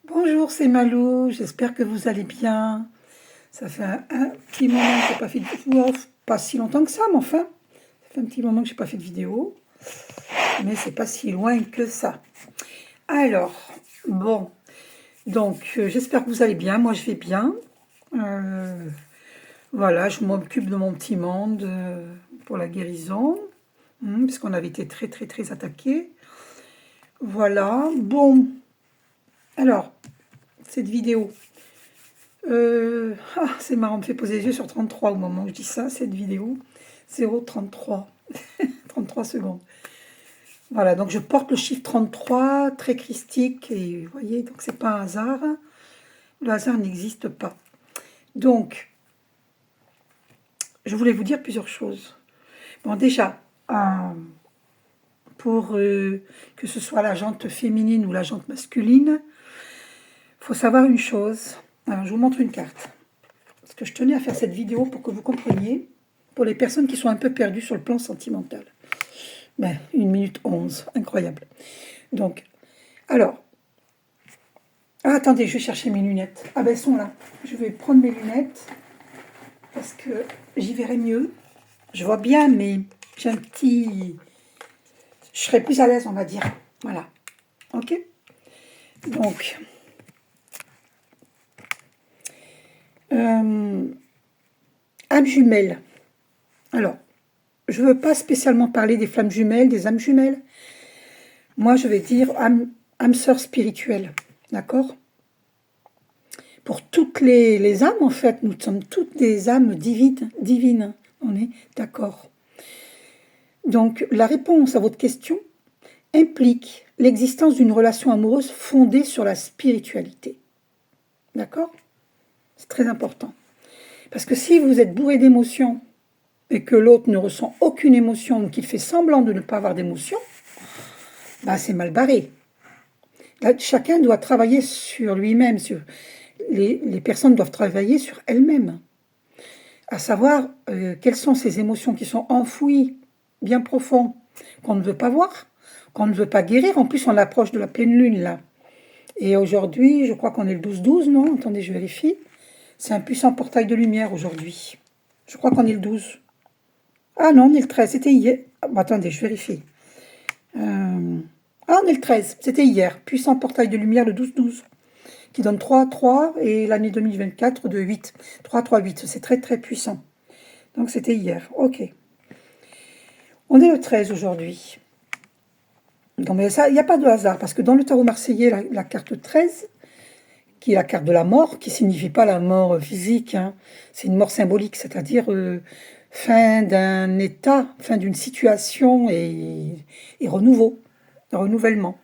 Bonjour, c'est Malou, j'espère que vous allez bien. Ça fait un petit moment que j'ai pas fait de vidéo, pas si longtemps que ça, mais enfin, ça fait un petit moment que j'ai pas fait de vidéo, mais c'est pas si loin que ça. Alors, bon, donc j'espère que vous allez bien, moi je vais bien. Euh, voilà, je m'occupe de mon petit monde pour la guérison, puisqu'on avait été très très très attaqués. Voilà, bon, alors, cette vidéo. C'est marrant, on me fait poser les yeux sur 33 au moment où je dis ça, cette vidéo. 0,33. 33 secondes. Voilà, donc je porte le chiffre 33, très christique, et vous voyez, donc c'est pas un hasard. Le hasard n'existe pas. Donc, je voulais vous dire plusieurs choses. Bon, déjà, pour que ce soit la jante féminine ou la jante masculine, il faut savoir une chose. Alors, je vous montre une carte. Parce que je tenais à faire cette vidéo pour que vous compreniez, pour les personnes qui sont un peu perdues sur le plan sentimental. Ben, 1 minute 11, incroyable. Donc, alors, attendez, je vais chercher mes lunettes. Ah ben, elles sont là. Je vais prendre mes lunettes, parce que j'y verrai mieux. Je vois bien, mais j'ai un petit... Je serai plus à l'aise, on va dire. Voilà. Ok. Donc, âme jumelle. Alors, je ne veux pas spécialement parler des flammes jumelles, des âmes jumelles. Moi, je vais dire âme sœur spirituelle. D'accord? Pour toutes les âmes, en fait, nous sommes toutes des âmes divines. On est d'accord. Donc, la réponse à votre question implique l'existence d'une relation amoureuse fondée sur la spiritualité. D'accord? C'est très important. Parce que si vous êtes bourré d'émotions et que l'autre ne ressent aucune émotion ou qu'il fait semblant de ne pas avoir d'émotion, bah c'est mal barré. Là, chacun doit travailler sur lui-même. Les personnes doivent travailler sur elles-mêmes. À savoir quelles sont ces émotions qui sont enfouies, bien profond, qu'on ne veut pas voir, qu'on ne veut pas guérir. En plus, on approche de la pleine lune, là. Et aujourd'hui, je crois qu'on est le 12-12, non? Attendez, je vérifie. C'est un puissant portail de lumière aujourd'hui. Je crois qu'on est le 12. Ah non, on est le 13, c'était hier. Ah, bon, attendez, je vérifie. Ah, on est le 13, c'était hier. Puissant portail de lumière, le 12-12, qui donne 3-3 et l'année 2024 de 8. 3-3-8, c'est très très puissant. Donc c'était hier, ok. On est le 13 aujourd'hui. Non mais ça, il n'y a pas de hasard, parce que dans le tarot marseillais, la carte 13, qui est la carte de la mort, qui ne signifie pas la mort physique, hein, c'est une mort symbolique, c'est-à-dire fin d'un état, fin d'une situation et renouvellement.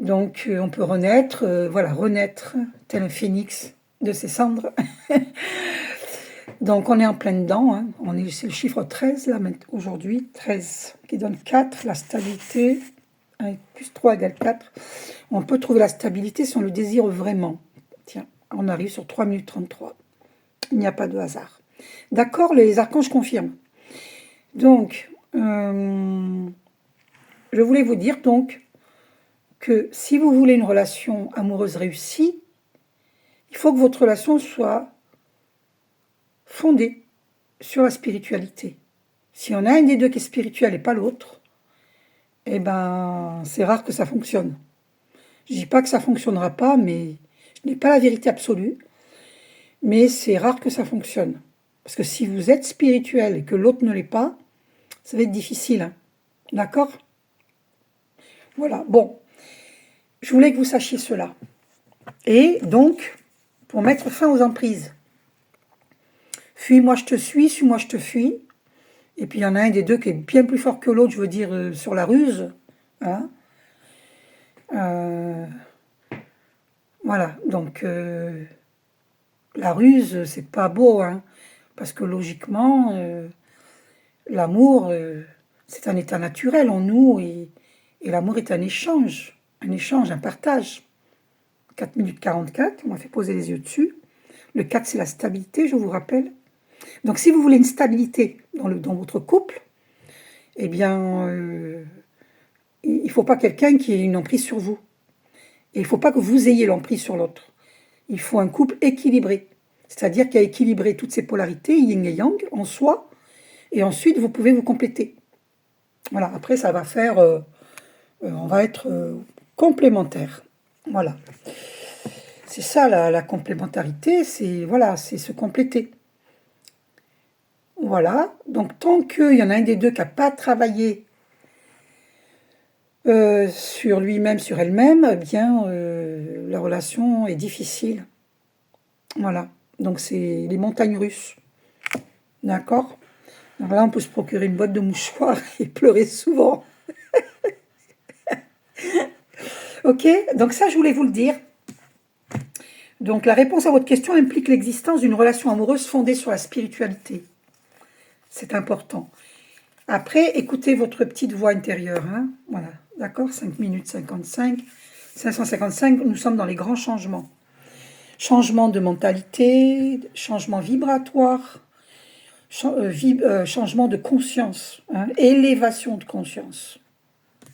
Donc on peut renaître, voilà, renaître tel un phénix de ses cendres. Donc on est en plein dedans, hein. C'est le chiffre 13 là aujourd'hui, 13, qui donne 4, la stabilité, 1 plus 3 égale 4. On peut trouver la stabilité si on le désire vraiment. Tiens, on arrive sur 3 minutes 33. Il n'y a pas de hasard. D'accord, les archanges confirment. Donc, je voulais vous dire donc que si vous voulez une relation amoureuse réussie, il faut que votre relation soit fondée sur la spiritualité. Si on a un des deux qui est spirituel et pas l'autre, eh ben, c'est rare que ça fonctionne. Je ne dis pas que ça ne fonctionnera pas, mais je n'ai pas la vérité absolue. Mais c'est rare que ça fonctionne. Parce que si vous êtes spirituel et que l'autre ne l'est pas, ça va être difficile. Hein. D'accord? Voilà. Bon, je voulais que vous sachiez cela. Et donc, pour mettre fin aux emprises, fuis-moi, je te suis-moi, je te fuis. Et puis il y en a un des deux qui est bien plus fort que l'autre, je veux dire, sur la ruse. Hein. Voilà, donc la ruse, c'est pas beau, hein, parce que logiquement, l'amour, c'est un état naturel en nous, et l'amour est un échange, un partage. 4 minutes 44, on m'a fait poser les yeux dessus. Le 4, c'est la stabilité, je vous rappelle. Donc si vous voulez une stabilité dans votre couple, eh bien, il ne faut pas quelqu'un qui ait une emprise sur vous. Et il ne faut pas que vous ayez l'emprise sur l'autre. Il faut un couple équilibré. C'est-à-dire qu'il a équilibré toutes ces polarités, yin et yang, en soi. Et ensuite, vous pouvez vous compléter. Voilà, après, ça va faire... on va être complémentaires. Voilà. C'est ça, la complémentarité, c'est voilà, c'est se compléter. Voilà. Donc, tant qu'il y en a un des deux qui n'a pas travaillé sur lui-même, sur elle-même, eh bien, la relation est difficile. Voilà. Donc, c'est les montagnes russes. D'accord? Alors là, on peut se procurer une boîte de mouchoirs et pleurer souvent. Ok? Donc ça, je voulais vous le dire. Donc, la réponse à votre question implique l'existence d'une relation amoureuse fondée sur la spiritualité. C'est important. Après, écoutez votre petite voix intérieure. Hein? Voilà. D'accord? 5 minutes 55. 555, nous sommes dans les grands changements. Changement de mentalité, changement vibratoire, changement de conscience, hein, élévation de conscience.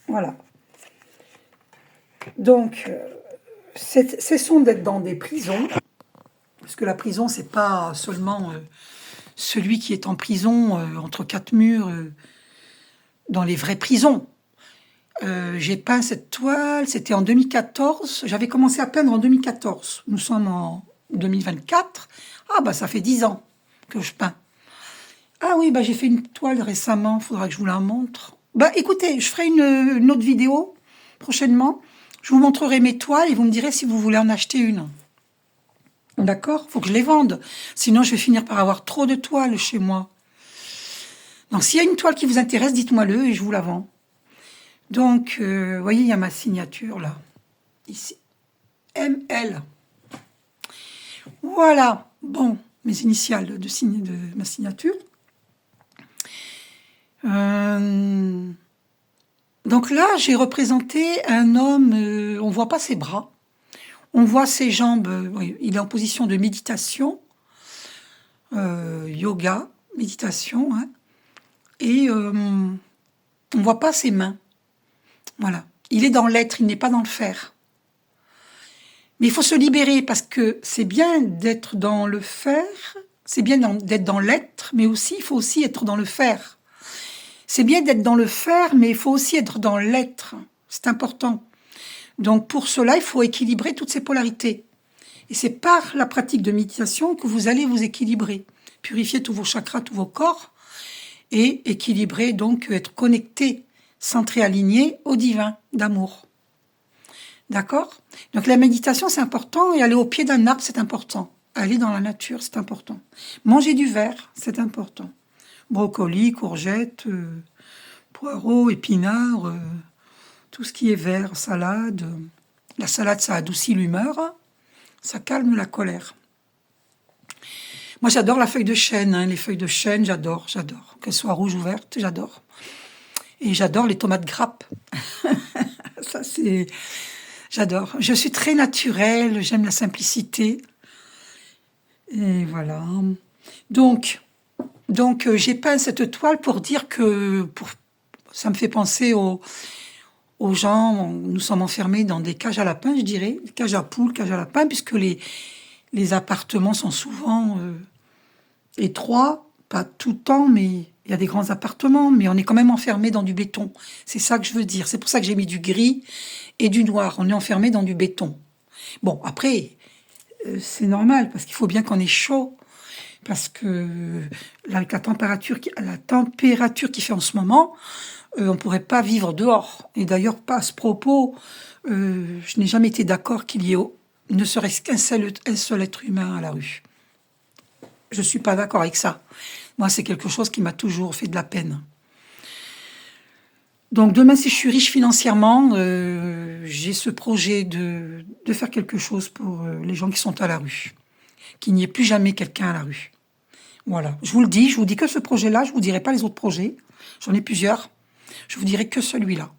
Voilà. Donc, cessons d'être dans des prisons, parce que la prison, c'est pas seulement celui qui est en prison entre quatre murs, dans les vraies prisons. J'ai peint cette toile, c'était en 2014. J'avais commencé à peindre en 2014. Nous sommes en 2024. Ah, bah, ça fait 10 ans que je peins. Ah oui, bah, j'ai fait une toile récemment, il faudra que je vous la montre. Bah, écoutez, je ferai une autre vidéo prochainement. Je vous montrerai mes toiles et vous me direz si vous voulez en acheter une. D'accord? Faut que je les vende. Sinon, je vais finir par avoir trop de toiles chez moi. Donc, s'il y a une toile qui vous intéresse, dites-moi-le et je vous la vends. Donc, vous voyez, il y a ma signature là, ici. ML. Voilà. Bon, mes initiales de ma signature. Donc là, j'ai représenté un homme, on ne voit pas ses bras, on voit ses jambes, oui, il est en position de méditation, yoga, méditation, hein, et on ne voit pas ses mains. Voilà. Il est dans l'être, il n'est pas dans le faire. Mais il faut se libérer parce que c'est bien d'être dans le faire, c'est bien d'être dans l'être, mais aussi il faut aussi être dans le faire. C'est bien d'être dans le faire, mais il faut aussi être dans l'être. C'est important. Donc pour cela, il faut équilibrer toutes ces polarités. Et c'est par la pratique de méditation que vous allez vous équilibrer. Purifier tous vos chakras, tous vos corps, et équilibrer, donc être connecté, centré, aligné au divin d'amour. D'accord? Donc la méditation, c'est important, et aller au pied d'un arbre, c'est important. Aller dans la nature, c'est important. Manger du vert, c'est important. Brocoli, courgettes, poireaux, épinards, tout ce qui est vert, salade. La salade, ça adoucit l'humeur, ça calme la colère. Moi, j'adore la feuille de chêne, hein, les feuilles de chêne, j'adore. Qu'elles soient rouges ou vertes, j'adore. Et j'adore les tomates grappes. Ça, c'est... J'adore. Je suis très naturelle, j'aime la simplicité. Et voilà. Donc j'ai peint cette toile pour dire que... ça me fait penser aux gens, nous sommes enfermés dans des cages à lapins, je dirais, des cages à poules, cages à lapins, puisque les appartements sont souvent étroits, pas tout le temps, mais il y a des grands appartements, mais on est quand même enfermé dans du béton. C'est ça que je veux dire. C'est pour ça que j'ai mis du gris et du noir. On est enfermé dans du béton. Bon, après, c'est normal, parce qu'il faut bien qu'on ait chaud, parce que avec la température qui fait en ce moment, on ne pourrait pas vivre dehors. Et d'ailleurs, pas à ce propos, je n'ai jamais été d'accord qu'il y ait ne serait-ce qu'un seul être humain à la rue. Je ne suis pas d'accord avec ça. Moi, c'est quelque chose qui m'a toujours fait de la peine. Donc demain, si je suis riche financièrement, j'ai ce projet de faire quelque chose pour les gens qui sont à la rue. Qu'il n'y ait plus jamais quelqu'un à la rue. Voilà, je vous dis que ce projet-là, je ne vous dirai pas les autres projets. J'en ai plusieurs. Je vous dirai que celui-là.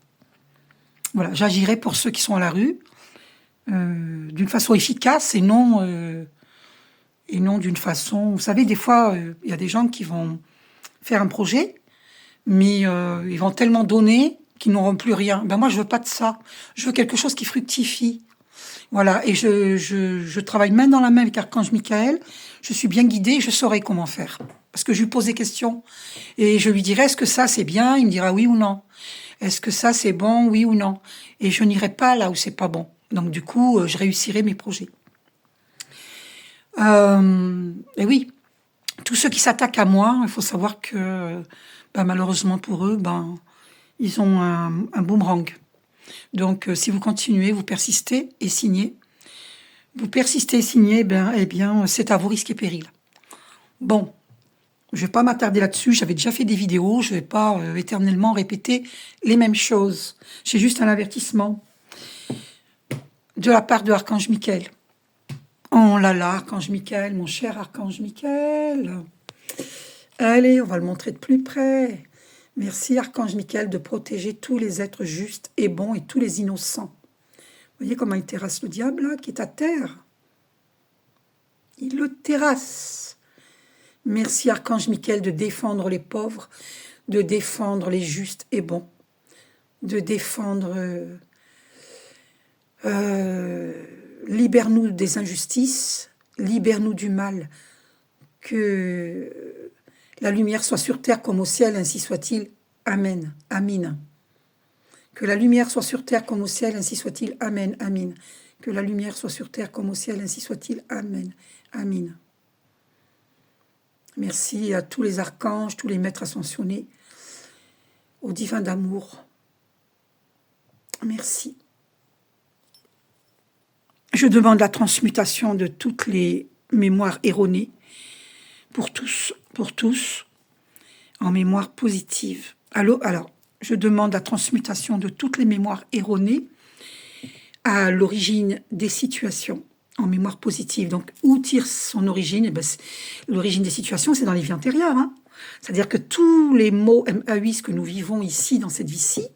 Voilà, j'agirai pour ceux qui sont à la rue d'une façon efficace et non d'une façon... Vous savez, des fois, il y a des gens qui vont faire un projet, mais ils vont tellement donner qu'ils n'auront plus rien. Ben moi, je veux pas de ça. Je veux quelque chose qui fructifie. Voilà, et je travaille main dans la main avec Archange Michael. Je suis bien guidée, je saurai comment faire. Parce que je lui pose des questions. Et je lui dirai, est-ce que ça c'est bien? Il me dira oui ou non. Est-ce que ça c'est bon, oui ou non? Et je n'irai pas là où c'est pas bon. Donc du coup, je réussirai mes projets. Et oui, tous ceux qui s'attaquent à moi, il faut savoir que ben, malheureusement pour eux, ben, ils ont un boomerang. Donc si vous continuez, vous persistez et signez. Vous persistez et signez, ben, eh bien, c'est à vos risques et périls. Bon, je ne vais pas m'attarder là-dessus, j'avais déjà fait des vidéos, je ne vais pas éternellement répéter les mêmes choses. J'ai juste un avertissement de la part de Archange Michael. Oh là là, Archange Michael, mon cher Archange Michael. Allez, on va le montrer de plus près. Merci Archange Michael de protéger tous les êtres justes et bons et tous les innocents. Vous voyez comment il terrasse le diable là, qui est à terre? Il le terrasse. Merci Archange Michael de défendre les pauvres, de défendre les justes et bons, de défendre... libère-nous des injustices, libère-nous du mal, que la lumière soit sur terre comme au ciel, ainsi soit-il. Amen. Amin. Que la lumière soit sur terre comme au ciel, ainsi soit-il. Amen. Amin. Que la lumière soit sur terre comme au ciel, ainsi soit-il. Amen. Amin. Merci à tous les archanges, tous les maîtres ascensionnés, au divin d'amour. Merci. Je demande la transmutation de toutes les mémoires erronées pour tous, en mémoire positive. Alors, je demande la transmutation de toutes les mémoires erronées à l'origine des situations en mémoire positive. Donc, où tire son origine? L'origine des situations, c'est dans les vies antérieures. Hein. C'est-à-dire que tous les maux MAUIS que nous vivons ici, dans cette vie-ci,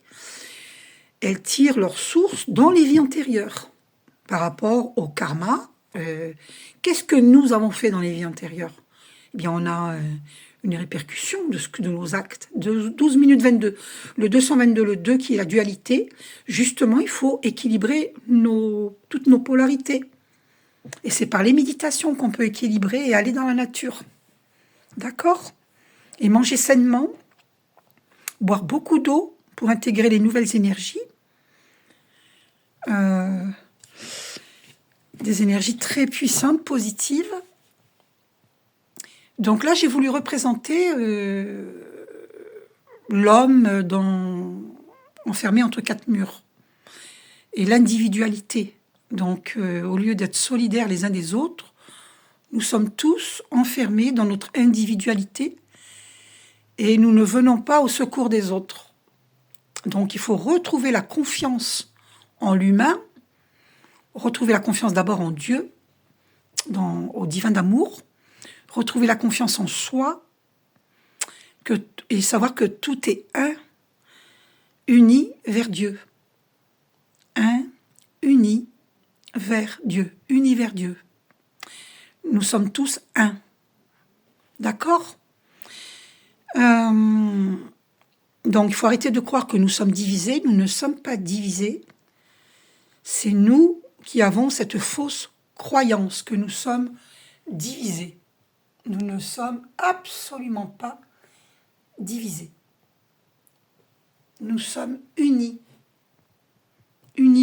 elles tirent leur source dans les vies antérieures. Par rapport au karma, qu'est-ce que nous avons fait dans les vies antérieures? Eh bien, on a une répercussion de nos actes. 12 minutes 22. Le 222, le 2 qui est la dualité. Justement, il faut équilibrer toutes nos polarités. Et c'est par les méditations qu'on peut équilibrer et aller dans la nature. D'accord? Et manger sainement, boire beaucoup d'eau pour intégrer les nouvelles énergies. Des énergies très puissantes, positives. Donc là, j'ai voulu représenter l'homme enfermé entre quatre murs et l'individualité. Donc, au lieu d'être solidaires les uns des autres, nous sommes tous enfermés dans notre individualité et nous ne venons pas au secours des autres. Donc, il faut retrouver la confiance en l'humain, retrouver la confiance d'abord en Dieu, au divin d'amour, retrouver la confiance en soi, et savoir que tout est un, uni vers Dieu. Un, uni vers Dieu, uni vers Dieu. Nous sommes tous un. D'accord? Donc, il faut arrêter de croire que nous sommes divisés. Nous ne sommes pas divisés. C'est nous qui avons cette fausse croyance que nous sommes divisés. Nous ne sommes absolument pas divisés. Nous sommes unis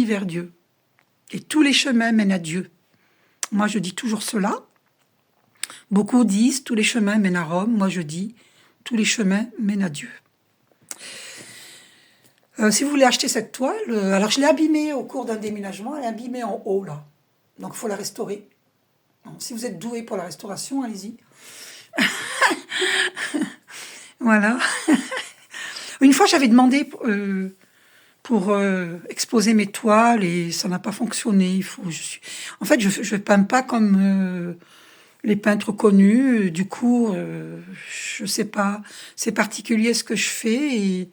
vers Dieu. Et tous les chemins mènent à Dieu. Moi, je dis toujours cela. Beaucoup disent tous les chemins mènent à Rome. Moi, je dis tous les chemins mènent à Dieu. Si vous voulez acheter cette toile, alors je l'ai abîmée au cours d'un déménagement, elle est abîmée en haut là, donc il faut la restaurer. Donc, si vous êtes doué pour la restauration, allez-y. Voilà. Une fois j'avais demandé pour exposer mes toiles et ça n'a pas fonctionné. En fait, je peins pas comme les peintres connus, du coup, je sais pas, c'est particulier ce que je fais et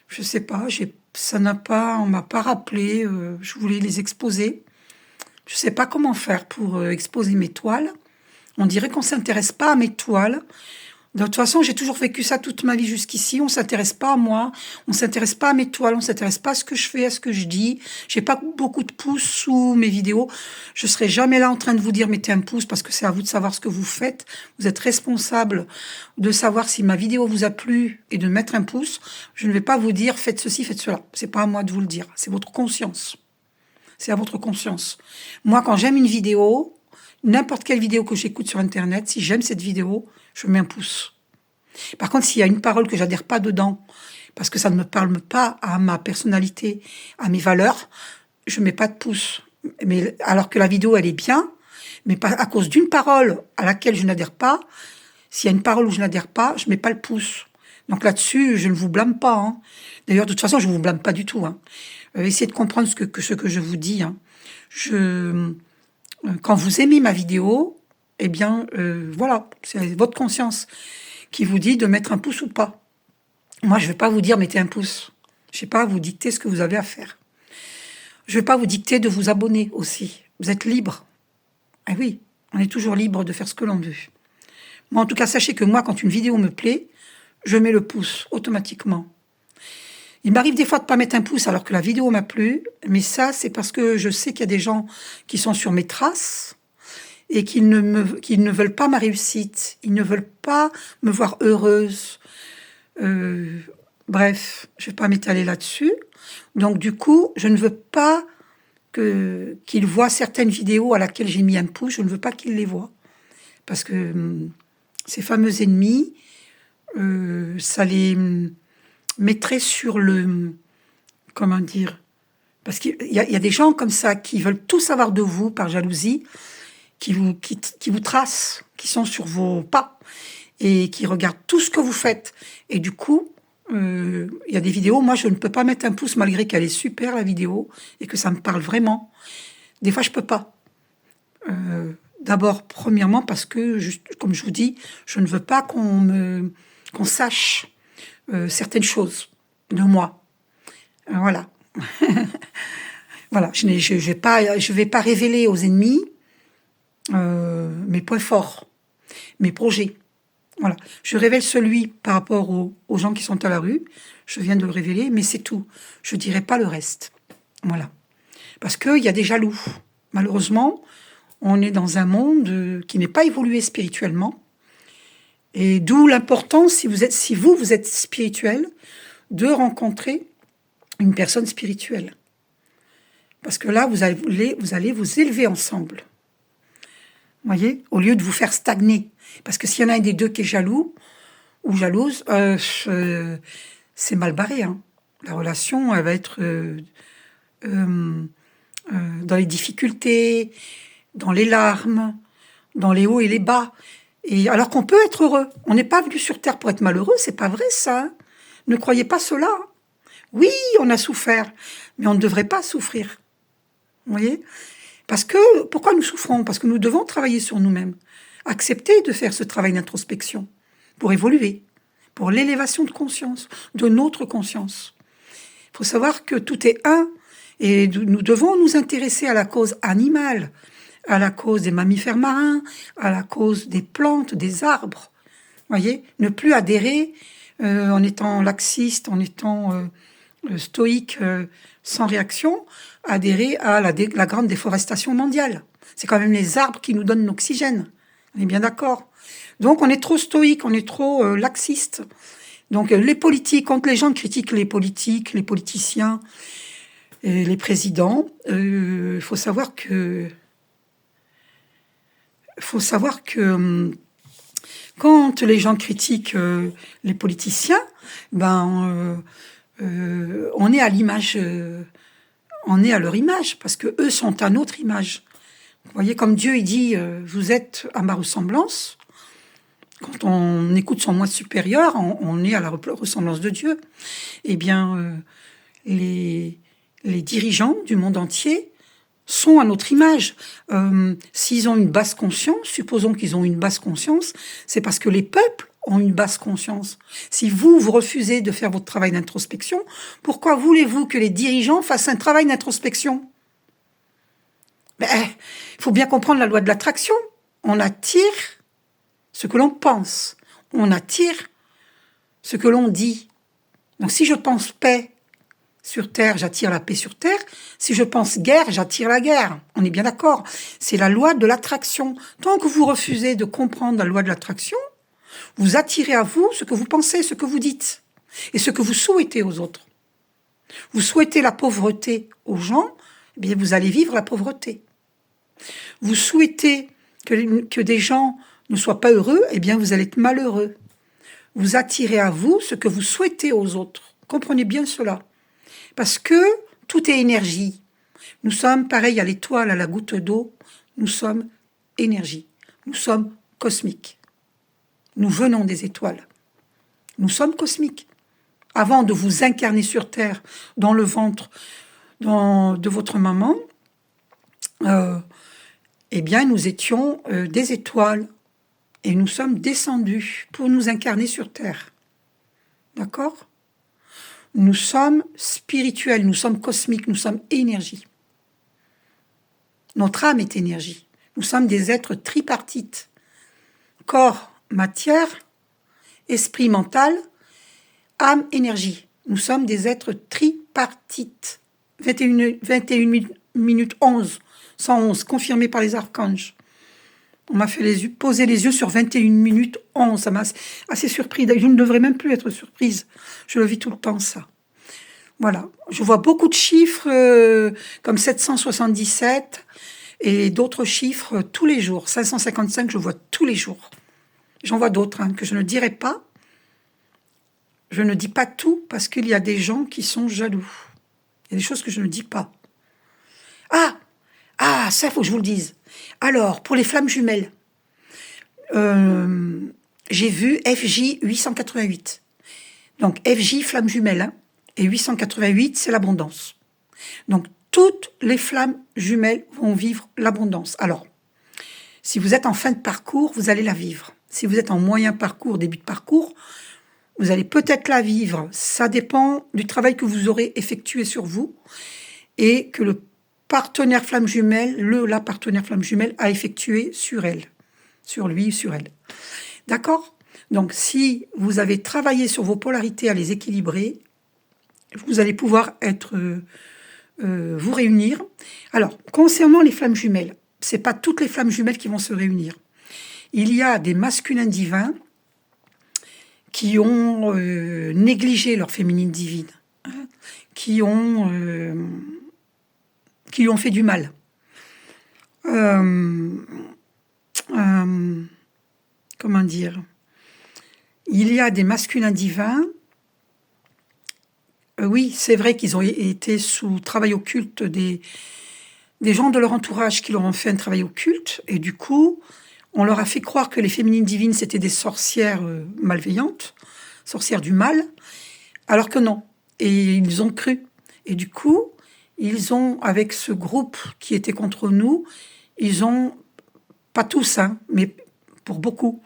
je sais pas, on m'a pas rappelé, je voulais les exposer. Je sais pas comment faire pour exposer mes toiles. On dirait qu'on s'intéresse pas à mes toiles. De toute façon, j'ai toujours vécu ça toute ma vie jusqu'ici. On ne s'intéresse pas à moi, on ne s'intéresse pas à mes toiles, on ne s'intéresse pas à ce que je fais, à ce que je dis. J'ai pas beaucoup de pouces sous mes vidéos. Je serai jamais là en train de vous dire mettez un pouce parce que c'est à vous de savoir ce que vous faites. Vous êtes responsable de savoir si ma vidéo vous a plu et de mettre un pouce. Je ne vais pas vous dire faites ceci, faites cela. C'est pas à moi de vous le dire. C'est votre conscience. C'est à votre conscience. Moi, quand j'aime une vidéo, n'importe quelle vidéo que j'écoute sur Internet, si j'aime cette vidéo, je mets un pouce. Par contre, s'il y a une parole que j'adhère pas dedans, parce que ça ne me parle pas à ma personnalité, à mes valeurs, je mets pas de pouce. Mais alors que la vidéo, elle est bien, mais pas à cause d'une parole à laquelle je n'adhère pas. S'il y a une parole où je n'adhère pas, je mets pas le pouce. Donc là-dessus, je ne vous blâme pas. Hein. D'ailleurs, de toute façon, je vous blâme pas du tout. Hein. Essayez de comprendre ce que je vous dis. Hein. Quand vous aimez ma vidéo, eh bien, voilà, c'est votre conscience qui vous dit de mettre un pouce ou pas. Moi, je ne vais pas vous dire mettez un pouce. Je ne vais pas vous dicter ce que vous avez à faire. Je ne vais pas vous dicter de vous abonner aussi. Vous êtes libre. Ah oui, on est toujours libre de faire ce que l'on veut. Moi, en tout cas, sachez que moi, quand une vidéo me plaît, je mets le pouce automatiquement. Il m'arrive des fois de ne pas mettre un pouce alors que la vidéo m'a plu, mais ça, c'est parce que je sais qu'il y a des gens qui sont sur mes traces et qui ne veulent pas ma réussite. Ils ne veulent pas me voir heureuse. Bref, je ne vais pas m'étaler là-dessus. Donc, du coup, je ne veux pas qu'ils voient certaines vidéos à laquelle j'ai mis un pouce. Je ne veux pas qu'ils les voient. Parce que ces fameux ennemis, ça les mettrait sur le... Comment dire? Parce qu'il y a des gens comme ça qui veulent tout savoir de vous par jalousie, qui vous tracent, qui sont sur vos pas et qui regardent tout ce que vous faites. Et du coup, il y a des vidéos, moi je ne peux pas mettre un pouce malgré qu'elle est super la vidéo et que ça me parle vraiment. Des fois je peux pas. D'abord, premièrement, parce que, comme je vous dis, je ne veux pas qu'on sache certaines choses de moi. Voilà. Voilà. Je vais pas révéler aux ennemis mes points forts, mes projets. Voilà. Je révèle celui par rapport aux gens qui sont à la rue. Je viens de le révéler, mais c'est tout. Je ne dirai pas le reste. Voilà. Parce qu'il y a des jaloux. Malheureusement, on est dans un monde qui n'est pas évolué spirituellement. Et d'où l'importance, si vous êtes spirituel, de rencontrer une personne spirituelle. Parce que là, vous allez vous élever ensemble. Vous voyez, au lieu de vous faire stagner. Parce que s'il y en a un des deux qui est jaloux ou jalouse, c'est mal barré. Hein. La relation, elle va être dans les difficultés, dans les larmes, dans les hauts et les bas. Et alors qu'on peut être heureux. On n'est pas venu sur Terre pour être malheureux, c'est pas vrai ça. Hein. Ne croyez pas cela. Oui, on a souffert, mais on ne devrait pas souffrir. Vous voyez ? Parce que, pourquoi nous souffrons ? Parce que nous devons travailler sur nous-mêmes. Accepter de faire ce travail d'introspection pour évoluer, pour l'élévation de conscience, de notre conscience. Il faut savoir que tout est un et nous devons nous intéresser à la cause animale, à la cause des mammifères marins, à la cause des plantes, des arbres. Voyez, ne plus adhérer en étant laxiste, en étant stoïque, sans réaction, adhérer à la grande déforestation mondiale. C'est quand même les arbres qui nous donnent l'oxygène. On est bien d'accord. Donc on est trop stoïque, on est trop laxiste. Donc les politiques, quand les gens critiquent les politiques, les politiciens, et les présidents, faut savoir que quand les gens critiquent les politiciens, on est à l'image, on est à leur image, parce que eux sont à notre image. Vous voyez, comme Dieu, il dit, vous êtes à ma ressemblance. Quand on écoute son moi supérieur, on est à la ressemblance de Dieu. Eh bien, les dirigeants du monde entier sont à notre image. S'ils ont une basse conscience, supposons qu'ils ont une basse conscience, c'est parce que les peuples ont une basse conscience. Si vous refusez de faire votre travail d'introspection, pourquoi voulez-vous que les dirigeants fassent un travail d'introspection ? Il faut bien comprendre la loi de l'attraction. On attire ce que l'on pense. on attire ce que l'on dit. Donc si je pense paix sur terre, j'attire la paix sur terre. Si je pense guerre, j'attire la guerre. On est bien d'accord. C'est la loi de l'attraction. Tant que vous refusez de comprendre la loi de l'attraction, vous attirez à vous ce que vous pensez, ce que vous dites et ce que vous souhaitez aux autres. Vous souhaitez la pauvreté aux gens, eh bien vous allez vivre la pauvreté. Vous souhaitez que des gens ne soient pas heureux, eh bien vous allez être malheureux. Vous attirez à vous ce que vous souhaitez aux autres. Comprenez bien cela. Parce que tout est énergie. Nous sommes pareil à l'étoile, à la goutte d'eau. Nous sommes énergie. Nous sommes cosmiques. Nous venons des étoiles. Nous sommes cosmiques. Avant de vous incarner sur Terre, dans le ventre de votre maman, eh bien, nous étions des étoiles. Et nous sommes descendus pour nous incarner sur Terre. D'accord ? Nous sommes spirituels, nous sommes cosmiques, nous sommes énergie. Notre âme est énergie. Nous sommes des êtres tripartites. Corps, matière, esprit, mental, âme, énergie. Nous sommes des êtres tripartites. 21 minutes 11, 111, confirmé par les archanges. On m'a fait poser les yeux sur 21 minutes 11. Ça m'a assez surpris. Je ne devrais même plus être surprise. Je le vis tout le temps, ça. Voilà. Je vois beaucoup de chiffres comme 777 et d'autres chiffres tous les jours. 555, je vois tous les jours. J'en vois d'autres que je ne dirai pas. Je ne dis pas tout parce qu'il y a des gens qui sont jaloux. Il y a des choses que je ne dis pas. Ah, ça, il faut que je vous le dise. Alors, pour les flammes jumelles, j'ai vu FJ 888. Donc, FJ, flamme jumelle, et 888, c'est l'abondance. Donc, toutes les flammes jumelles vont vivre l'abondance. Alors, si vous êtes en fin de parcours, vous allez la vivre. Si vous êtes en moyen parcours, début de parcours, vous allez peut-être la vivre. Ça dépend du travail que vous aurez effectué sur vous et que le partenaire flamme jumelle, la partenaire flamme jumelle a effectué sur elle, sur lui, sur elle. D'accord ? Donc, si vous avez travaillé sur vos polarités à les équilibrer, vous allez pouvoir vous réunir. Alors, concernant les flammes jumelles, c'est pas toutes les flammes jumelles qui vont se réunir. Il y a des masculins divins qui ont négligé leur féminine divine, qui ont fait du mal. Comment dire ? Il y a des masculins divins. Oui, c'est vrai qu'ils ont été sous travail occulte des gens de leur entourage qui leur ont fait un travail occulte. Et du coup, on leur a fait croire que les féminines divines, c'était des sorcières malveillantes, sorcières du mal, alors que non. Et ils ont cru. Et du coup, ils ont, avec ce groupe qui était contre nous, ils ont, pas tous, mais pour beaucoup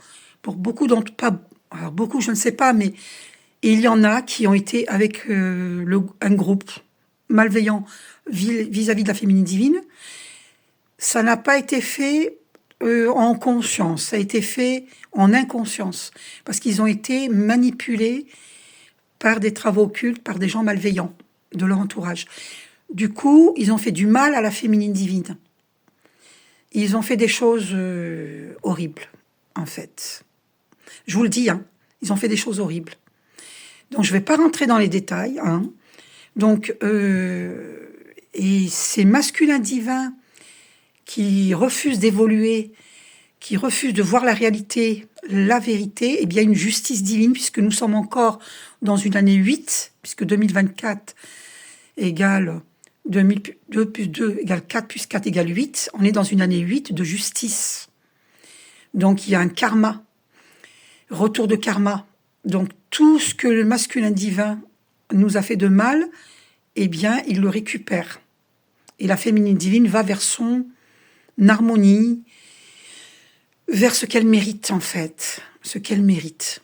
d'entre, pas, alors beaucoup, je ne sais pas, mais il y en a qui ont été avec un groupe malveillant vis-à-vis de la féminine divine. Ça n'a pas été fait en conscience, ça a été fait en inconscience, parce qu'ils ont été manipulés par des travaux occultes, par des gens malveillants de leur entourage. Du coup, ils ont fait du mal à la féminine divine. Ils ont fait des choses horribles, en fait. Je vous le dis, ils ont fait des choses horribles. Donc, je ne vais pas rentrer dans les détails. Donc, et ces masculins divins qui refusent d'évoluer, qui refusent de voir la réalité, la vérité, eh bien, une justice divine, puisque nous sommes encore dans une année 8, puisque 2024 égale 2 plus 2 égale 4 plus 4 égale 8. On est dans une année 8 de justice. Donc, il y a un karma, retour de karma. Donc, tout ce que le masculin divin nous a fait de mal, eh bien, il le récupère. Et la féminine divine va vers son harmonie, vers ce qu'elle mérite, en fait. Ce qu'elle mérite.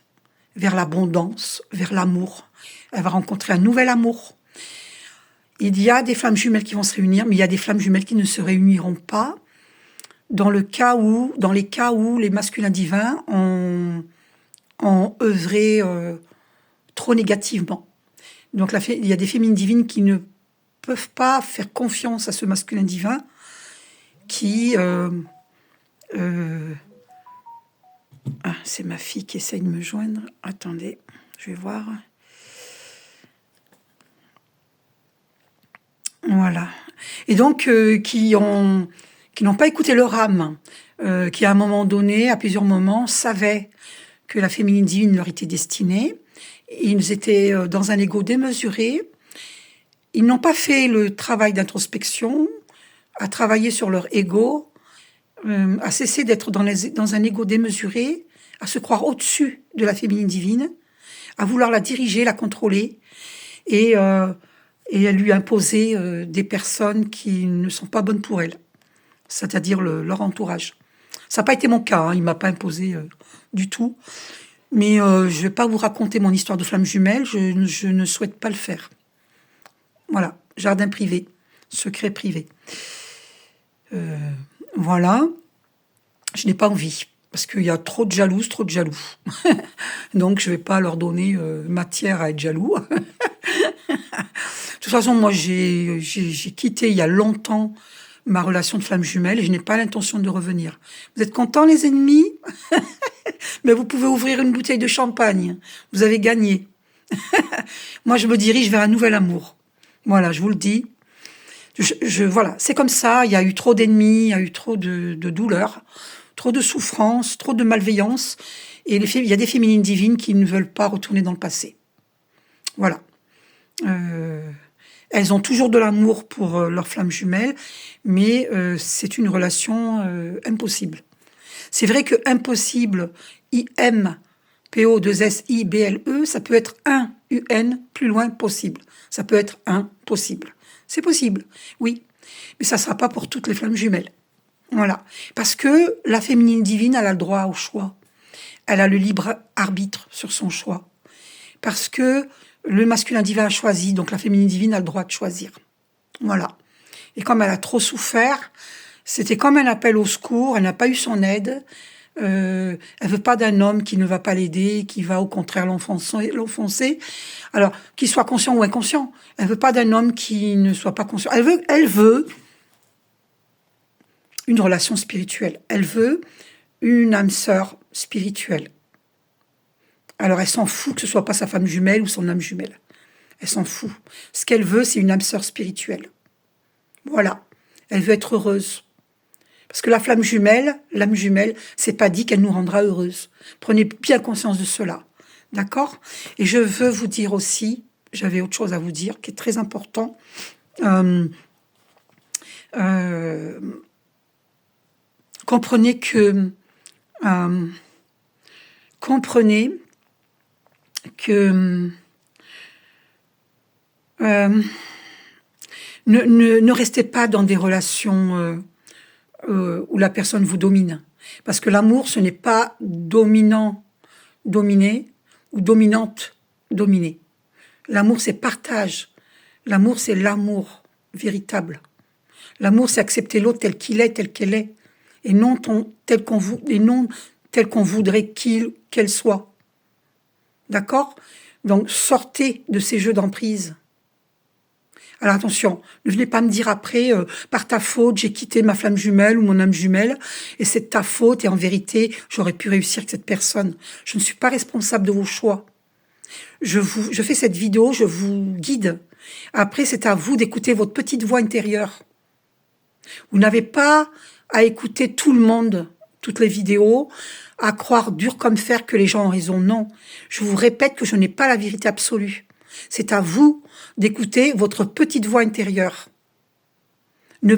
Vers l'abondance, vers l'amour. Elle va rencontrer un nouvel amour. Il y a des flammes jumelles qui vont se réunir, mais il y a des flammes jumelles qui ne se réuniront pas dans les cas où les masculins divins ont ont œuvré trop négativement. Donc il y a des féminines divines qui ne peuvent pas faire confiance à ce masculin divin qui... c'est ma fille qui essaye de me joindre. Attendez, je vais voir. Voilà. Et donc, qui n'ont pas écouté leur âme, qui à un moment donné, à plusieurs moments, savaient que la féminine divine leur était destinée. Ils étaient dans un ego démesuré. Ils n'ont pas fait le travail d'introspection, à travailler sur leur ego, à cesser d'être dans un ego démesuré, à se croire au-dessus de la féminine divine, à vouloir la diriger, la contrôler, et à lui imposer des personnes qui ne sont pas bonnes pour elle, c'est-à-dire leur entourage. Ça n'a pas été mon cas, hein, il ne m'a pas imposé du tout. Mais je ne vais pas vous raconter mon histoire de flamme jumelle, je ne souhaite pas le faire. Voilà, jardin privé, secret privé. Voilà, je n'ai pas envie, parce qu'il y a trop de jalouses, trop de jaloux. Donc je ne vais pas leur donner matière à être jaloux. De toute façon, moi j'ai quitté il y a longtemps ma relation de flamme jumelle et je n'ai pas l'intention de revenir. Vous êtes contents les ennemis? Mais vous pouvez ouvrir une bouteille de champagne. Vous avez gagné. Moi, je me dirige vers un nouvel amour. Voilà, je vous le dis. Voilà, c'est comme ça. Il y a eu trop d'ennemis, il y a eu trop de douleurs, trop de souffrances, trop de malveillance. Et il y a des féminines divines qui ne veulent pas retourner dans le passé. Voilà. Elles ont toujours de l'amour pour leur flamme jumelle, mais c'est une relation impossible. C'est vrai que impossible, I-M-P-O-2-S-I-B-L-E, ça peut être un U-N plus loin possible. Ça peut être impossible. C'est possible, oui. Mais ça ne sera pas pour toutes les flammes jumelles. Voilà. Parce que la féminine divine, elle a le droit au choix. Elle a le libre arbitre sur son choix. Parce que le masculin divin a choisi, donc la féminine divine a le droit de choisir. Voilà. Et comme elle a trop souffert, c'était comme un appel au secours, elle n'a pas eu son aide. Elle veut pas d'un homme qui ne va pas l'aider, qui va au contraire l'enfoncer. Alors, qu'il soit conscient ou inconscient. Elle veut pas d'un homme qui ne soit pas conscient. Elle veut une relation spirituelle. Elle veut une âme sœur spirituelle. Alors, elle s'en fout que ce soit pas sa femme jumelle ou son âme jumelle. Elle s'en fout. Ce qu'elle veut, c'est une âme sœur spirituelle. Voilà. Elle veut être heureuse. Parce que la flamme jumelle, l'âme jumelle, c'est pas dit qu'elle nous rendra heureuse. Prenez bien conscience de cela. D'accord? Et je veux vous dire aussi, j'avais autre chose à vous dire qui est très important. Comprenez que ne restez pas dans des relations où la personne vous domine. Parce que l'amour, ce n'est pas dominant, dominé, ou dominante, dominée. L'amour, c'est partage. L'amour, c'est l'amour véritable. L'amour, c'est accepter l'autre tel qu'il est, tel qu'elle est, et non tel qu'on voudrait qu'elle soit. D'accord? Donc, sortez de ces jeux d'emprise. Alors attention, ne venez pas me dire après, par ta faute, j'ai quitté ma flamme jumelle ou mon âme jumelle, et c'est de ta faute, et en vérité, j'aurais pu réussir avec cette personne. Je ne suis pas responsable de vos choix. Je fais cette vidéo, je vous guide. Après, c'est à vous d'écouter votre petite voix intérieure. Vous n'avez pas à écouter tout le monde, toutes les vidéos, à croire dur comme fer que les gens ont raison. Non, je vous répète que je n'ai pas la vérité absolue. C'est à vous d'écouter votre petite voix intérieure. Ne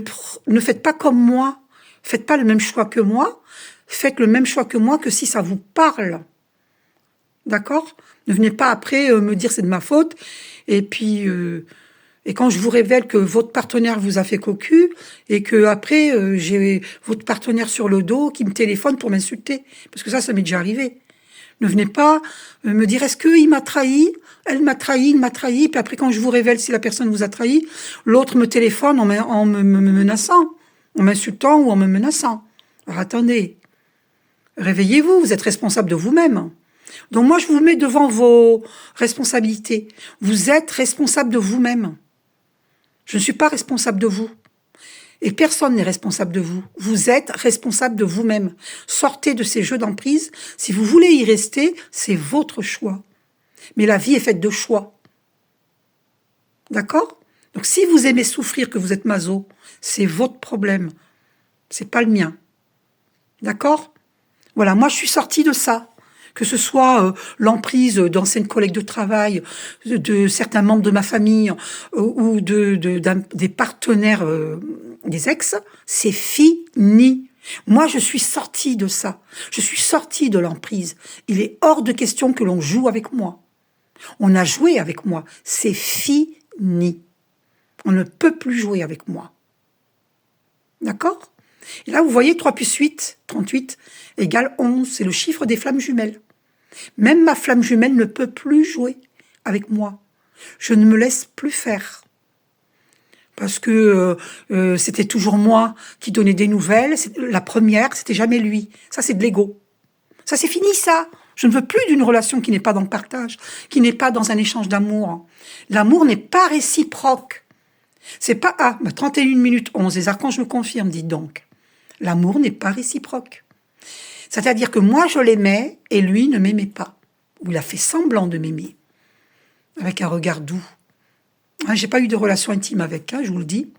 faites pas comme moi. Faites pas le même choix que moi. Faites le même choix que moi que si ça vous parle. D'accord? Ne venez pas après me dire c'est de ma faute. Et puis, et quand je vous révèle que votre partenaire vous a fait cocu et que après j'ai votre partenaire sur le dos qui me téléphone pour m'insulter. Parce que ça m'est déjà arrivé. Ne venez pas me dire est-ce qu'il m'a trahi, elle m'a trahi, il m'a trahi, puis après quand je vous révèle si la personne vous a trahi, l'autre me téléphone en me menaçant, en m'insultant ou en me menaçant. Alors attendez, réveillez-vous, vous êtes responsable de vous-même. Donc moi, je vous mets devant vos responsabilités. Vous êtes responsable de vous-même. Je ne suis pas responsable de vous. Et personne n'est responsable de vous. Vous êtes responsable de vous-même. Sortez de ces jeux d'emprise. Si vous voulez y rester, c'est votre choix. Mais la vie est faite de choix. D'accord? Donc si vous aimez souffrir, que vous êtes maso, c'est votre problème. C'est pas le mien. D'accord? Voilà, moi je suis sortie de ça. Que ce soit l'emprise d'anciennes collègues de travail, de certains membres de ma famille ou des partenaires, des ex, c'est fini. Moi, je suis sortie de ça. Je suis sortie de l'emprise. Il est hors de question que l'on joue avec moi. On a joué avec moi. C'est fini. On ne peut plus jouer avec moi. D'accord? Et là, vous voyez, 3 plus 8, 38, égale 11. C'est le chiffre des flammes jumelles. Même ma flamme jumelle ne peut plus jouer avec moi. Je ne me laisse plus faire. Parce que c'était toujours moi qui donnais des nouvelles. La première, c'était jamais lui. Ça, c'est de l'ego. Ça, c'est fini, ça. Je ne veux plus d'une relation qui n'est pas dans le partage, qui n'est pas dans un échange d'amour. L'amour n'est pas réciproque. C'est pas 31 minutes 11, les archanges me confirment, dites donc. L'amour n'est pas réciproque. C'est-à-dire que moi, je l'aimais et lui ne m'aimait pas. Ou il a fait semblant de m'aimer. Avec un regard doux. Hein, j'ai pas eu de relation intime avec, je vous le dis.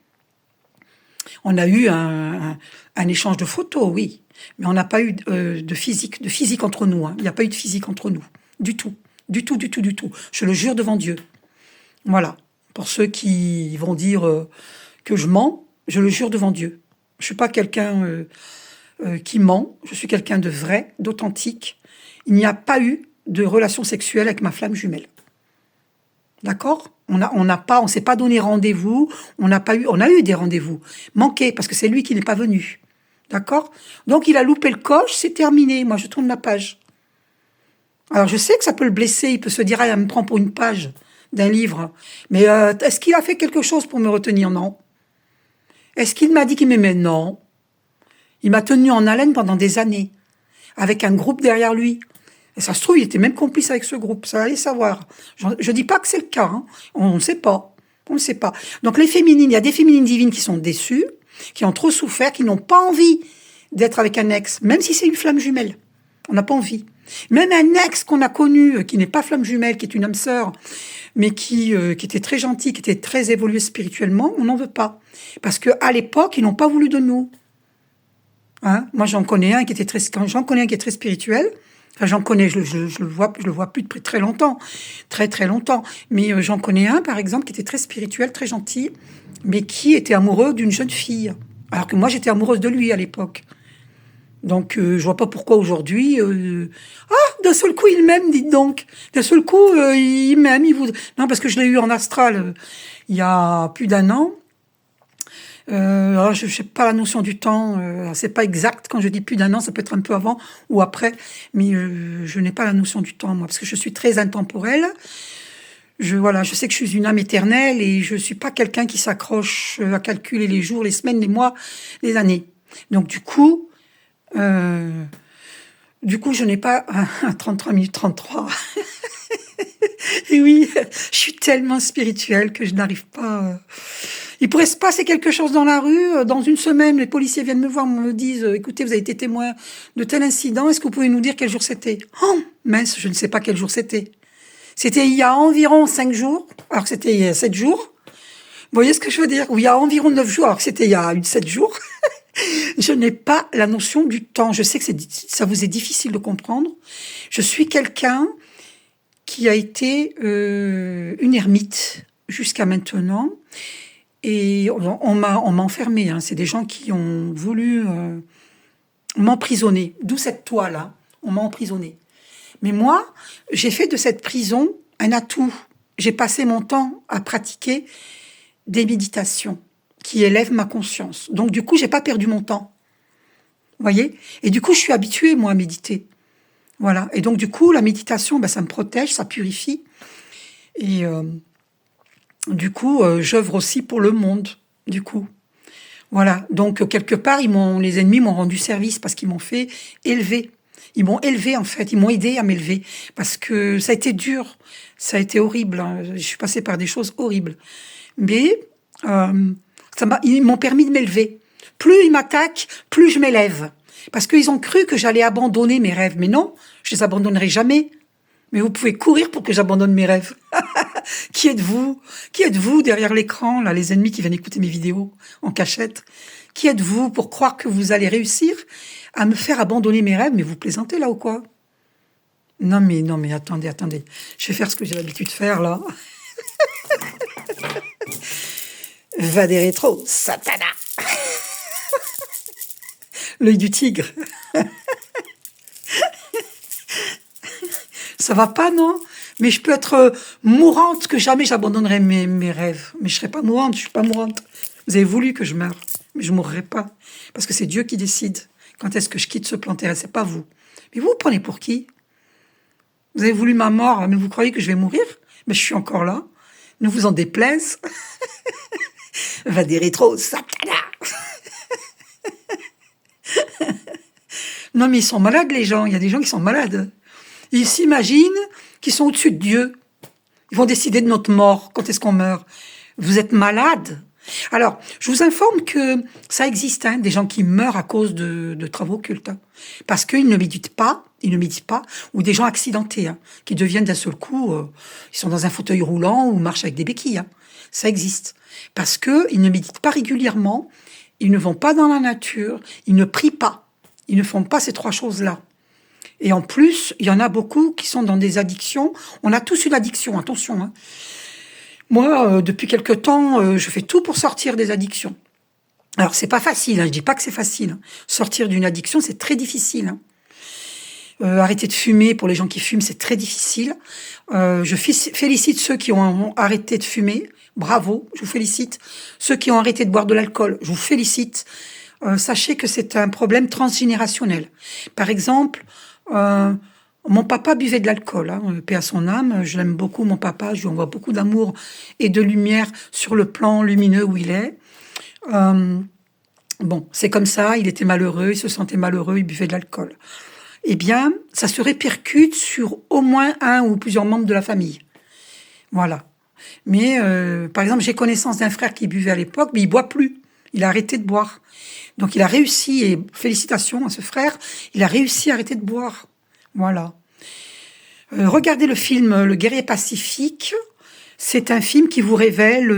On a eu un échange de photos, oui. Mais on n'a pas eu de physique entre nous. Il n'y a pas eu de physique entre nous. Du tout. Du tout, du tout, du tout. Je le jure devant Dieu. Voilà. Pour ceux qui vont dire que je mens, je le jure devant Dieu. Je suis pas quelqu'un qui ment. Je suis quelqu'un de vrai, d'authentique. Il n'y a pas eu de relation sexuelle avec ma flamme jumelle. D'accord? On s'est pas donné rendez-vous. On a eu des rendez-vous manqués parce que c'est lui qui n'est pas venu. D'accord? Donc il a loupé le coche, c'est terminé. Moi je tourne la page. Alors je sais que ça peut le blesser. Il peut se dire elle me prend pour une page d'un livre. Mais est-ce qu'il a fait quelque chose pour me retenir? Non. Est-ce qu'il m'a dit qu'il m'aimait? Non. Il m'a tenu en haleine pendant des années, avec un groupe derrière lui. Et ça se trouve, il était même complice avec ce groupe. Ça allait savoir. Je dis pas que c'est le cas. On ne sait pas. On ne sait pas. Donc les féminines, il y a des féminines divines qui sont déçues, qui ont trop souffert, qui n'ont pas envie d'être avec un ex, même si c'est une flamme jumelle. On n'a pas envie. Même un ex qu'on a connu, qui n'est pas flamme jumelle, qui est une âme sœur, mais qui était très gentil, qui était très évolué spirituellement, on n'en veut pas. Parce qu'à l'époque, ils n'ont pas voulu de nous. Hein? Moi, j'en connais un qui est très spirituel. Enfin, j'en connais, je le vois plus depuis très longtemps. Très, très longtemps. Mais j'en connais un, par exemple, qui était très spirituel, très gentil, mais qui était amoureux d'une jeune fille. Alors que moi, j'étais amoureuse de lui à l'époque. Donc, je vois pas pourquoi aujourd'hui... d'un seul coup, il m'aime, dites donc. D'un seul coup, il m'aime, Non, parce que je l'ai eu en astral il y a plus d'1 an. Alors, je sais pas la notion du temps. C'est pas exact. Quand je dis plus d'1 an, ça peut être un peu avant ou après. Mais je n'ai pas la notion du temps, moi, parce que je suis très intemporelle. Je sais que je suis une âme éternelle et je suis pas quelqu'un qui s'accroche à calculer les jours, les semaines, les mois, les années. Donc, du coup, je n'ai pas 33 minutes 33. Et oui, je suis tellement spirituelle que je n'arrive pas... Il pourrait se passer quelque chose dans la rue. Dans 1 semaine, les policiers viennent me voir, me disent « Écoutez, vous avez été témoin de tel incident. Est-ce que vous pouvez nous dire quel jour c'était ?» Oh, mince, je ne sais pas quel jour c'était. C'était il y a environ 5 jours, alors que c'était il y a 7 jours. Vous voyez ce que je veux dire? Ou il y a environ 9 jours, alors que c'était il y a 7 jours. Je n'ai pas la notion du temps. Je sais que ça vous est difficile de comprendre. Je suis quelqu'un qui a été une ermite jusqu'à maintenant. Et on m'a enfermée. C'est des gens qui ont voulu m'emprisonner. D'où cette toile-là. On m'a emprisonnée. Mais moi, j'ai fait de cette prison un atout. J'ai passé mon temps à pratiquer des méditations qui élèvent ma conscience. Donc, du coup, j'ai pas perdu mon temps. Vous voyez? Et du coup, je suis habituée, moi, à méditer. Voilà. Et donc, du coup, la méditation, ça me protège, ça purifie. Et du coup, j'œuvre aussi pour le monde, du coup. Voilà. Donc, quelque part, les ennemis m'ont rendu service parce qu'ils m'ont fait élever. Ils m'ont élevé, en fait. Ils m'ont aidé à m'élever. Parce que ça a été dur. Ça a été horrible. Hein. Je suis passée par des choses horribles. Mais ils m'ont permis de m'élever. Plus ils m'attaquent, plus je m'élève. Parce qu'ils ont cru que j'allais abandonner mes rêves. Mais non, je les abandonnerai jamais. Mais vous pouvez courir pour que j'abandonne mes rêves. Qui êtes-vous? Qui êtes-vous derrière l'écran, là, les ennemis qui viennent écouter mes vidéos en cachette? Qui êtes-vous pour croire que vous allez réussir à me faire abandonner mes rêves? Mais vous plaisantez là ou quoi? Non mais attendez. Je vais faire ce que j'ai l'habitude de faire là. Va des rétros, Satana. L'œil du tigre. Ça va pas, non? Mais je peux être mourante, que jamais j'abandonnerai mes rêves. Mais je serai pas mourante, je suis pas mourante. Vous avez voulu que je meure, mais je mourrai pas. Parce que c'est Dieu qui décide quand est-ce que je quitte ce plan terrestre, c'est pas vous. Mais vous vous prenez pour qui? Vous avez voulu ma mort, mais vous croyez que je vais mourir? Mais je suis encore là. Ne vous en déplaise. Va des rétros, Satana. Non, mais ils sont malades, les gens. Il y a des gens qui sont malades. Ils s'imaginent qu'ils sont au-dessus de Dieu. Ils vont décider de notre mort. Quand est-ce qu'on meurt? Vous êtes malade. Alors, je vous informe que ça existe, hein, des gens qui meurent à cause de travaux occultes. Hein, parce qu'ils ne méditent pas, ou des gens accidentés, hein, qui deviennent d'un seul coup, ils sont dans un fauteuil roulant ou marchent avec des béquilles. Hein. Ça existe. Parce qu'ils ne méditent pas régulièrement, ils ne vont pas dans la nature, ils ne prient pas. Ils ne font pas ces trois choses-là. Et en plus, il y en a beaucoup qui sont dans des addictions. On a tous une addiction, attention. Hein. Moi, depuis quelque temps, je fais tout pour sortir des addictions. Alors, c'est pas facile, hein, je dis pas que c'est facile. Hein. Sortir d'une addiction, c'est très difficile. Hein. Arrêter de fumer, pour les gens qui fument, c'est très difficile. Je félicite ceux qui ont arrêté de fumer. Bravo, je vous félicite. Ceux qui ont arrêté de boire de l'alcool, je vous félicite. Sachez que c'est un problème transgénérationnel. Par exemple, mon papa buvait de l'alcool, hein, paix à son âme, je l'aime beaucoup mon papa, je lui envoie beaucoup d'amour et de lumière sur le plan lumineux où il est. Bon, c'est comme ça, il était malheureux, il se sentait malheureux, il buvait de l'alcool. Eh bien, ça se répercute sur au moins un ou plusieurs membres de la famille. Voilà. Mais, par exemple, j'ai connaissance d'un frère qui buvait à l'époque, mais il boit plus. Il a arrêté de boire. Donc, il a réussi, et félicitations à ce frère, il a réussi à arrêter de boire. Voilà. Regardez le film Le Guerrier Pacifique. C'est un film qui vous révèle...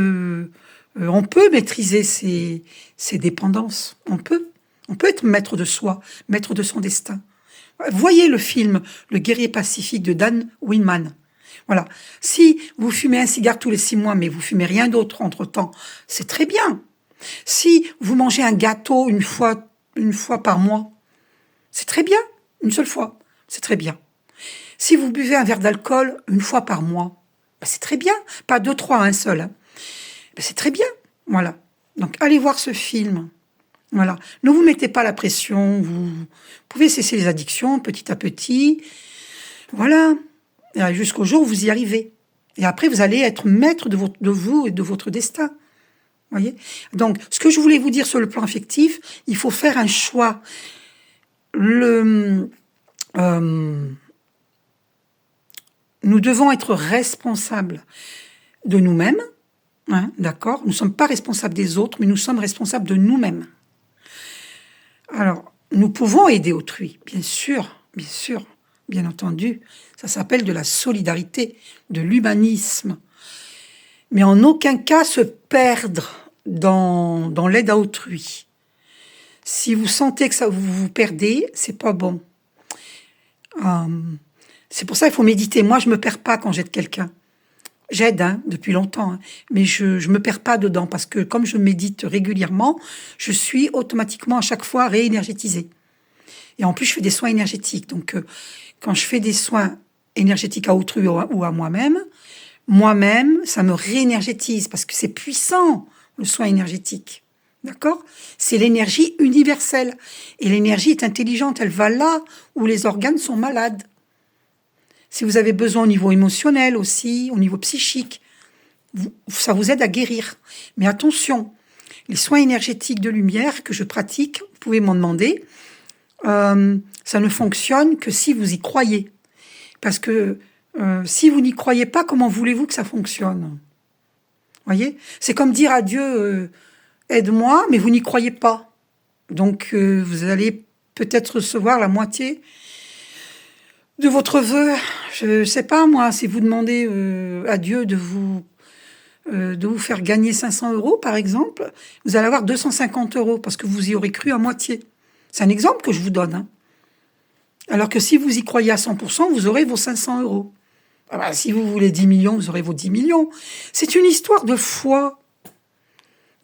on peut maîtriser ses dépendances. On peut. On peut être maître de soi, maître de son destin. Voyez le film Le Guerrier Pacifique de Dan Winman. Voilà. Si vous fumez un cigare tous les 6 mois, mais vous fumez rien d'autre entre-temps, c'est très bien. Si vous mangez un gâteau une fois par mois, c'est très bien. Une seule fois, c'est très bien. Si vous buvez un verre d'alcool une fois par mois, ben c'est très bien. Pas 2, 3, un seul. Hein. Ben c'est très bien. Voilà. Donc, allez voir ce film. Voilà. Ne vous mettez pas la pression. Vous pouvez cesser les addictions petit à petit. Voilà. Et jusqu'au jour où vous y arrivez. Et après, vous allez être maître de vous et de votre destin. Voyez. Donc, ce que je voulais vous dire sur le plan affectif, il faut faire un choix. Nous devons être responsables de nous-mêmes. Hein, d'accord? Nous ne sommes pas responsables des autres, mais nous sommes responsables de nous-mêmes. Alors, nous pouvons aider autrui, bien sûr, bien entendu. Ça s'appelle de la solidarité, de l'humanisme. Mais en aucun cas se perdre dans l'aide à autrui. Si vous sentez que ça vous vous perdez, c'est pas bon. C'est pour ça qu'il faut méditer. Moi, je me perds pas quand j'aide quelqu'un. J'aide depuis longtemps, mais je me perds pas dedans parce que comme je médite régulièrement, je suis automatiquement à chaque fois réénergétisée. Et en plus, je fais des soins énergétiques. Donc, quand je fais des soins énergétiques à autrui ou à moi-même, ça me réénergétise parce que c'est puissant, le soin énergétique. D'accord? C'est l'énergie universelle. Et l'énergie est intelligente. Elle va là où les organes sont malades. Si vous avez besoin au niveau émotionnel aussi, au niveau psychique, ça vous aide à guérir. Mais attention, les soins énergétiques de lumière que je pratique, vous pouvez m'en demander. ça ne fonctionne que si vous y croyez. Parce que si vous n'y croyez pas, comment voulez-vous que ça fonctionne? Voyez? C'est comme dire à Dieu, aide-moi, mais vous n'y croyez pas. Donc, vous allez peut-être recevoir la moitié de votre vœu. Je ne sais pas, moi, si vous demandez à Dieu de vous faire gagner 500 euros, par exemple, vous allez avoir 250 euros parce que vous y aurez cru à moitié. C'est un exemple que je vous donne. Hein. Alors que si vous y croyez à 100%, vous aurez vos 500 euros. Ah bah, si vous voulez 10 millions, vous aurez vos 10 millions. C'est une histoire de foi.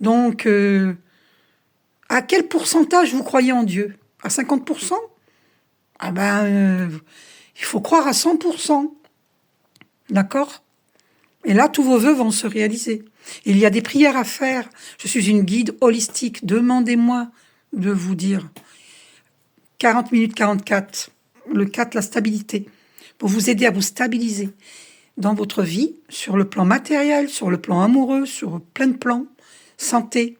Donc, à quel pourcentage vous croyez en Dieu? À 50%? Ah ben, il faut croire à 100%. D'accord? Et là, tous vos vœux vont se réaliser. Il y a des prières à faire. Je suis une guide holistique. Demandez-moi de vous dire 40 minutes 44. Le 4, la stabilité. Pour vous aider à vous stabiliser dans votre vie, sur le plan matériel, sur le plan amoureux, sur plein de plans, santé,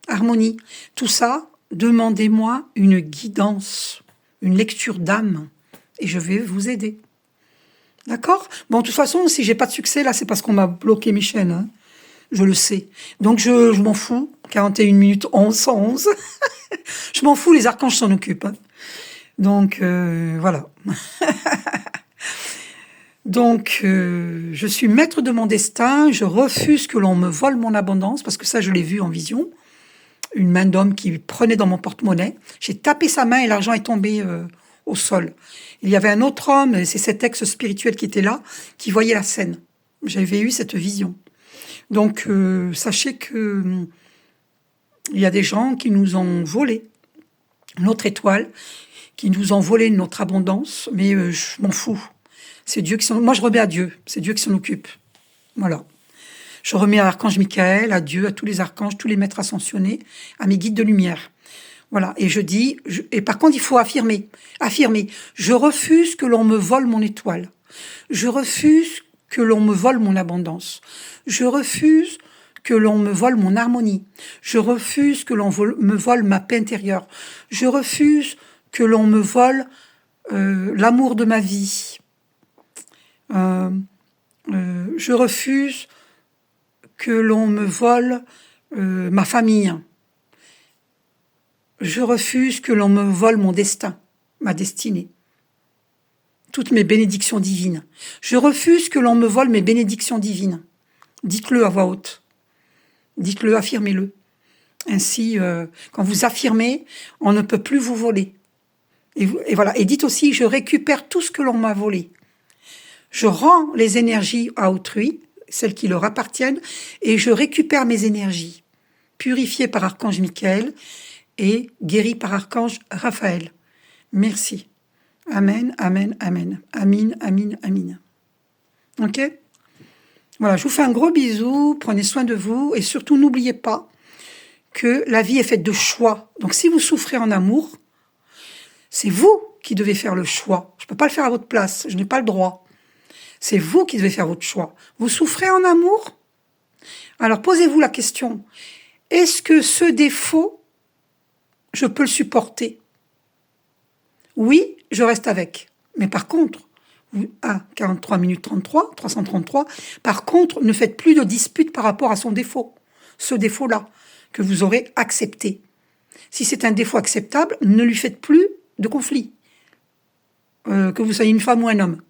harmonie. Tout ça, demandez-moi une guidance, une lecture d'âme, et je vais vous aider. D'accord? Bon, de toute façon, si j'ai pas de succès, là, c'est parce qu'on m'a bloqué mes chaînes. Hein. Je le sais. Donc, je m'en fous. 41 minutes 11, 111. Je m'en fous, les archanges s'en occupent. Hein. Donc, voilà. Donc, je suis maître de mon destin. Je refuse que l'on me vole mon abondance, parce que ça, je l'ai vu en vision. Une main d'homme qui prenait dans mon porte-monnaie. J'ai tapé sa main et l'argent est tombé au sol. Il y avait un autre homme, et c'est cet ex spirituel qui était là, qui voyait la scène. J'avais eu cette vision. Donc, sachez que il y a des gens qui nous ont volé notre étoile, qui nous ont volé notre abondance, mais je m'en fous. C'est Dieu qui s'en... Moi, je remets à Dieu. C'est Dieu qui s'en occupe. Voilà. Je remets à l'archange Michael, à Dieu, à tous les archanges, tous les maîtres ascensionnés, à mes guides de lumière. Voilà. Et je dis... Et par contre, il faut affirmer. Affirmer. Je refuse que l'on me vole mon étoile. Je refuse que l'on me vole mon abondance. Je refuse que l'on me vole mon harmonie. Je refuse que l'on me vole ma paix intérieure. Je refuse que l'on me vole l'amour de ma vie. Je refuse que l'on me vole ma famille. Je refuse que l'on me vole mon destin, ma destinée. Toutes mes bénédictions divines. Je refuse que l'on me vole mes bénédictions divines. Dites-le à voix haute. Dites-le, affirmez-le. Ainsi, quand vous affirmez, on ne peut plus vous voler. Et voilà. Et dites aussi, je récupère tout ce que l'on m'a volé. Je rends les énergies à autrui, celles qui leur appartiennent, et je récupère mes énergies, purifiées par Archange Michael et guéries par Archange Raphaël. Merci. Amen, amen, amen. Amin, amin, amin. Ok? Voilà, je vous fais un gros bisou, prenez soin de vous, et surtout n'oubliez pas que la vie est faite de choix. Donc si vous souffrez en amour, c'est vous qui devez faire le choix. Je ne peux pas le faire à votre place, je n'ai pas le droit. C'est vous qui devez faire votre choix. Vous souffrez en amour? Alors posez-vous la question, est-ce que ce défaut, je peux le supporter? Oui, je reste avec. Mais par contre, 43 minutes 33, 333, par contre, ne faites plus de dispute par rapport à son défaut. Ce défaut-là, que vous aurez accepté. Si c'est un défaut acceptable, ne lui faites plus de conflit. Que vous soyez une femme ou un homme.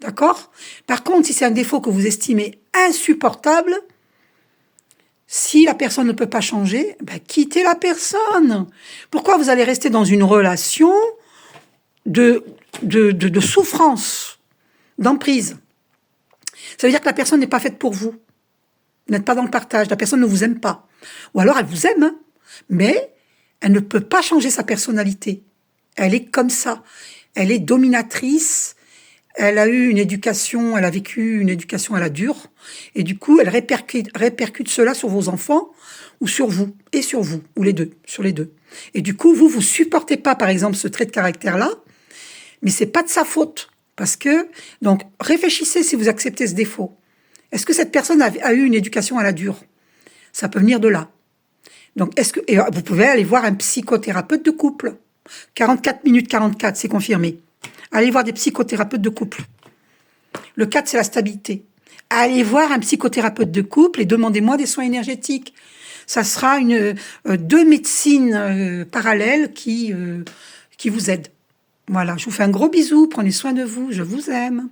D'accord? Par contre, si c'est un défaut que vous estimez insupportable, si la personne ne peut pas changer, ben, quittez la personne. Pourquoi vous allez rester dans une relation de souffrance, d'emprise? Ça veut dire que la personne n'est pas faite pour vous. Vous n'êtes pas dans le partage, la personne ne vous aime pas. Ou alors elle vous aime, hein, mais elle ne peut pas changer sa personnalité. Elle est comme ça. Elle est dominatrice. Elle a eu une éducation, elle a vécu une éducation à la dure, et du coup, elle répercute cela sur vos enfants, ou sur vous, ou les deux, sur les deux. Et du coup, vous supportez pas, par exemple, ce trait de caractère-là, mais c'est pas de sa faute, parce que, donc, réfléchissez si vous acceptez ce défaut. Est-ce que cette personne a eu une éducation à la dure? Ça peut venir de là. Donc, et vous pouvez aller voir un psychothérapeute de couple. 44 minutes 44, c'est confirmé. Allez voir des psychothérapeutes de couple. Le 4, c'est la stabilité. Allez voir un psychothérapeute de couple et demandez-moi des soins énergétiques. Ça sera deux médecines parallèles qui vous aident. Voilà, je vous fais un gros bisou, prenez soin de vous, je vous aime.